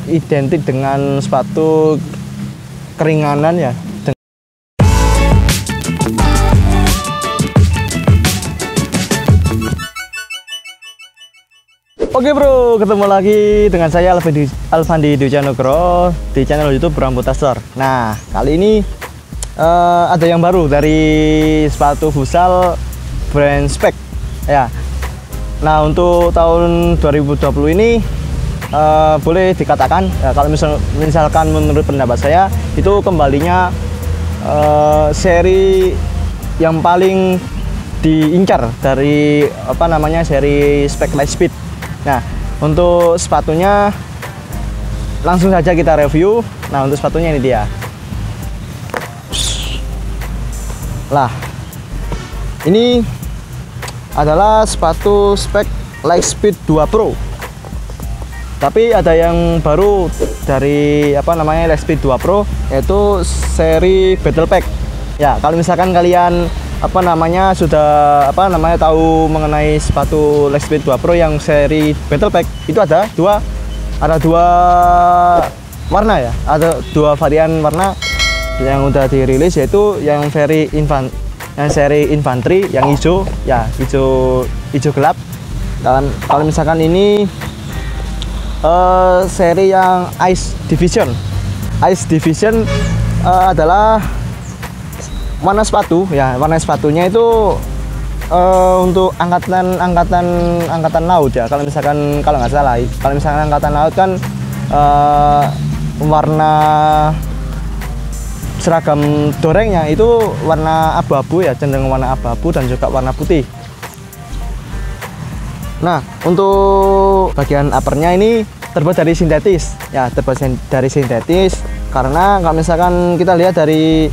identik dengan sepatu keringanan ya. Oke bro, ketemu lagi dengan saya Alfandi Dujanogro di channel YouTube Rambutan Store. Nah, kali ini ada yang baru dari sepatu futsal brand Speck ya. Nah, untuk tahun 2020 ini boleh dikatakan ya, kalau misalkan menurut pendapat saya itu kembalinya seri yang paling diincar dari seri Speck Lightspeed. Nah, untuk sepatunya langsung saja kita review. Nah, untuk sepatunya ini dia. Lah, ini adalah sepatu Speck Lightspeed 2 Pro. Tapi ada yang baru dari Lightspeed 2 Pro, yaitu seri Battle Pack. Ya, kalau misalkan kalian sudah tahu mengenai sepatu Lightspeed 2 Pro yang seri Battle Pack, itu ada dua warna ya, ada dua varian warna yang udah dirilis, yaitu yang seri infantry yang hijau ya, hijau gelap. Dan kalau misalkan ini seri yang Ice Division adalah warna sepatu ya, warna sepatunya itu untuk angkatan laut ya. Kalau nggak salah, kalau misalkan angkatan laut kan warna seragam dorengnya itu warna abu-abu ya, cenderung warna abu-abu dan juga warna putih. Nah, untuk bagian uppernya ini terbuat dari sintetis ya, karena kalau misalkan kita lihat dari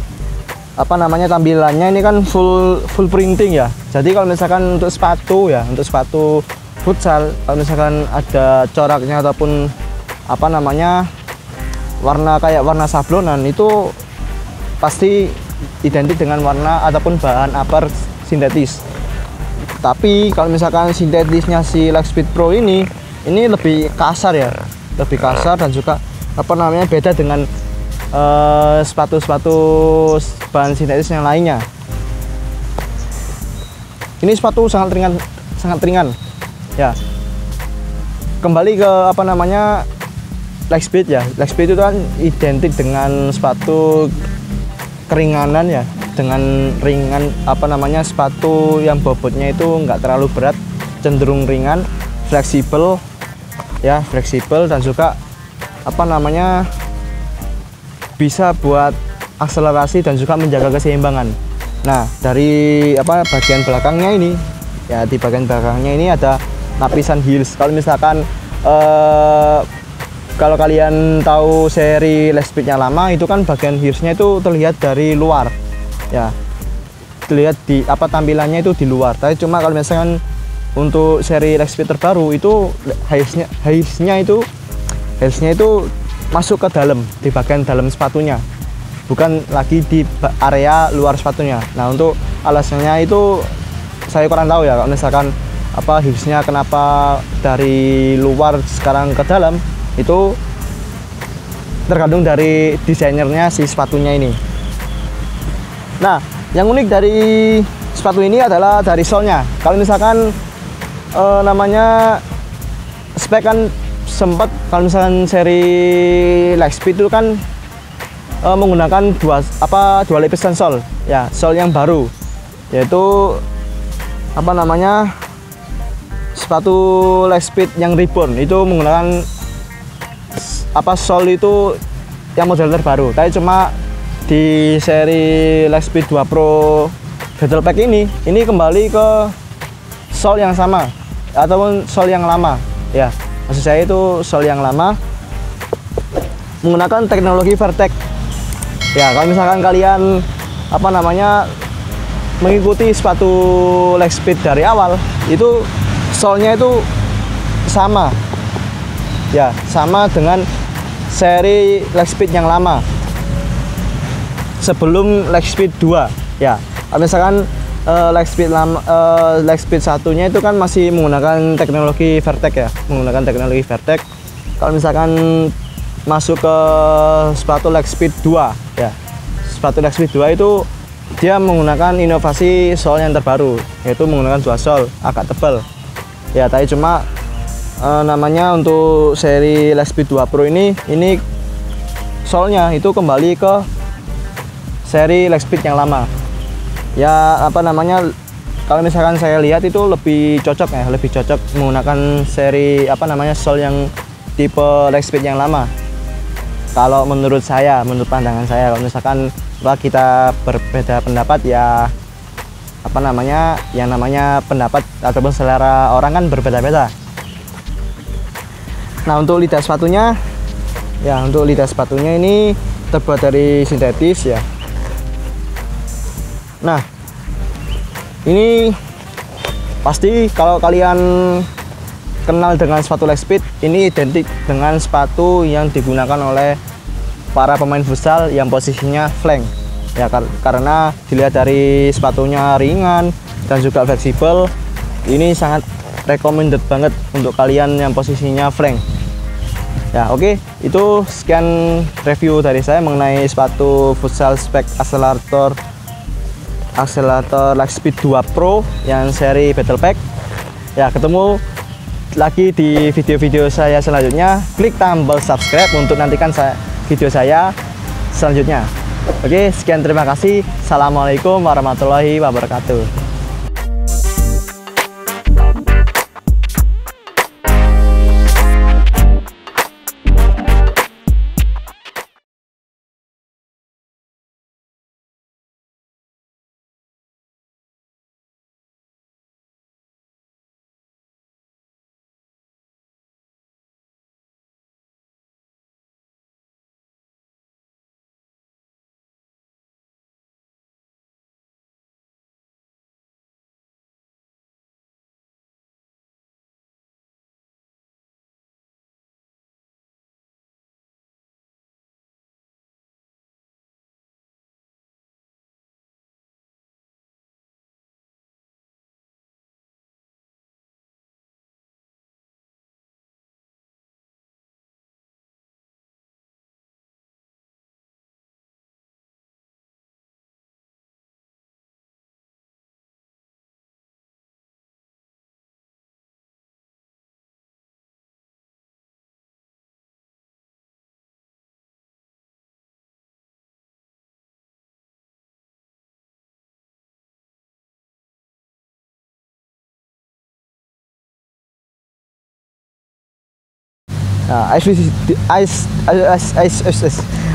tampilannya ini kan full printing ya. Jadi kalau misalkan untuk sepatu futsal, kalau misalkan ada coraknya ataupun warna sablonan, itu pasti identik dengan warna ataupun bahan upper sintetis. Tapi kalau misalkan sintetisnya si Lightspeed Pro ini lebih kasar ya, dan juga beda dengan sepatu-sepatu bahan sintetis yang lainnya. Ini sepatu sangat ringan ya. Kembali ke Lightspeed ya. Lightspeed itu kan identik dengan sepatu keringanan ya, dengan ringan sepatu yang bobotnya itu nggak terlalu berat, cenderung ringan, fleksibel dan juga bisa buat akselerasi dan juga menjaga keseimbangan. Nah, dari bagian belakangnya ini ya, di bagian belakangnya ini ada lapisan heels. Kalau misalkan kalau kalian tahu seri Lightspeed-nya lama, itu kan bagian heelsnya itu terlihat dari luar ya, terlihat di tampilannya itu di luar. Tapi cuma kalau misalkan untuk seri Lightspeed terbaru itu heelsnya itu masuk ke dalam, di bagian dalam sepatunya, bukan lagi di area luar sepatunya. Nah, untuk alasannya itu saya kurang tahu ya, kalau misalkan heelsnya kenapa dari luar sekarang ke dalam, itu tergantung dari desainernya si sepatunya ini. Nah, yang unik dari sepatu ini adalah dari solnya. Kalau misalkan Speck kan sempat, kalau misalkan seri Lightspeed itu kan menggunakan dua lapisan sol ya, sol yang baru, yaitu sepatu Lightspeed yang Reborn itu menggunakan sol itu yang model terbaru. Tapi cuma di seri Lightspeed 2 Pro Battle Pack ini kembali ke sol yang sama ataupun sol yang lama ya. Maksud saya itu sol yang lama menggunakan teknologi Vertex ya. Kalau misalkan kalian mengikuti sepatu Lightspeed dari awal, itu solnya itu sama ya, sama dengan seri Lightspeed yang lama sebelum Lightspeed 2 ya. Kalau misalkan Lightspeed satunya itu kan masih menggunakan teknologi Vertex ya, Kalau misalkan masuk ke sepatu Lightspeed 2 ya. Sepatu Lightspeed 2 itu dia menggunakan inovasi sol yang terbaru, yaitu menggunakan dua sol agak tebal ya. Tapi cuma namanya untuk seri Lightspeed 2 Pro ini solnya itu kembali ke seri Lightspeed yang lama ya. Apa namanya, kalau misalkan saya lihat itu lebih cocok ya, lebih cocok menggunakan seri apa namanya sol yang tipe Lightspeed yang lama. Kalau menurut saya, menurut pandangan saya, kalau misalkan kita berbeda pendapat ya, apa namanya, yang namanya pendapat ataupun selera orang kan berbeda-beda. Nah, untuk lidah sepatunya ya, untuk lidah sepatunya ini terbuat dari sintetis ya. Nah, ini pasti kalau kalian kenal dengan sepatu Lightspeed, ini identik dengan sepatu yang digunakan oleh para pemain futsal yang posisinya flank ya, karena dilihat dari sepatunya ringan dan juga fleksibel. Ini sangat recommended banget untuk kalian yang posisinya flank ya. Oke, itu sekian review dari saya mengenai sepatu futsal spek akselerator Lightspeed 2 Pro yang seri Battle Pack ya. Ketemu lagi di video-video saya selanjutnya. Klik tombol subscribe untuk nantikan video saya selanjutnya. Oke, sekian, terima kasih. Assalamualaikum warahmatullahi wabarakatuh. Nah,